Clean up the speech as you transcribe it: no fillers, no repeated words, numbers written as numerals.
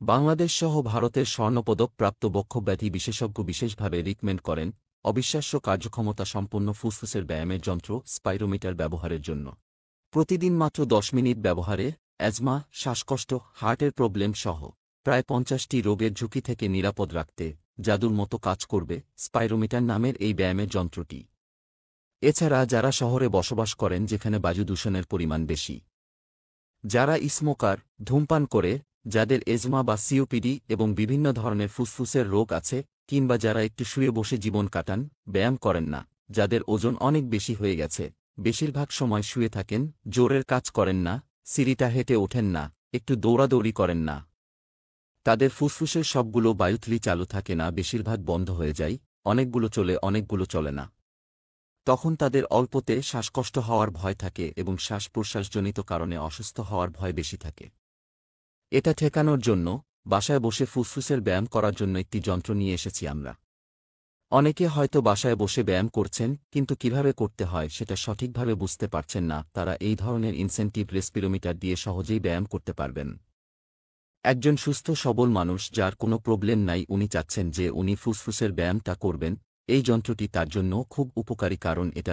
বাংলাদেশ সহ ভারতের স্বর্ণপদক প্রাপ্ত বক্ষব্যাধি বিশেষজ্ঞ বিশেষভাবে রিকমেন্ড করেন অবিশ্বাস্য কার্যক্ষমতা সম্পন্ন ফুসফুসের ব্যায়ামের যন্ত্র স্পাইরোমিটার ব্যবহারের জন্য। প্রতিদিন মাত্র 10 মিনিট ব্যবহারে অ্যাজমা, শ্বাসকষ্ট, হার্টের প্রবলেম সহ প্রায় 50টি রোগের ঝুঁকি থেকে নিরাপদ রাখতে জাদুর মতো কাজ করবে স্পাইরোমিটার নামের এই ব্যায়ামের যন্ত্রটি। এছাড়া যারা শহরে বসবাস করেন যেখানে বায়ু দূষণের পরিমাণ বেশি, যারা স্মোকার, ধূমপান করে, যাদের এজমা বা সিওপিডি এবং বিভিন্ন ধরনের ফুসফুসের রোগ আছে, কিংবা যারা একটু শুয়ে বসে জীবন কাটান, ব্যায়াম করেন না, যাদের ওজন অনেক বেশি হয়ে গেছে, বেশিরভাগ সময় শুয়ে থাকেন, জোরের কাজ করেন না, সিঁড়িটা হেঁটে ওঠেন না, একটু দৌড়াদৌড়ি করেন না, তাদের ফুসফুসের সবগুলো বায়ুথলি চালু থাকে না, বেশিরভাগ বন্ধ হয়ে যায়, অনেকগুলো চলে অনেকগুলো চলে না, তখন তাদের অল্পতে শ্বাসকষ্ট হওয়ার ভয় থাকে এবং শ্বাস প্রশ্বাসজনিত কারণে অসুস্থ হওয়ার ভয় বেশি থাকে। এটা ঠেকানোর জন্য বাসায় বসে ফুসফুসের ব্যায়াম করার জন্য একটি যন্ত্র নিয়ে এসেছি আমরা। অনেকে হয়তো বাসায় বসে ব্যায়াম করছেন কিন্তু কিভাবে করতে হয় সেটা সঠিকভাবে বুঝতে পারছেন না, তারা এই ধরনের ইনসেন্টিভ রেসপিরোমিটার দিয়ে সহজেই ব্যায়াম করতে পারবেন। একজন সুস্থ সবল মানুষ যার কোনো প্রবলেম নাই, উনি চাচ্ছেন যে উনি ফুসফুসের ব্যায়ামটা করবেন, এই যন্ত্রটি তার জন্য খুব উপকারী, কারণ এটা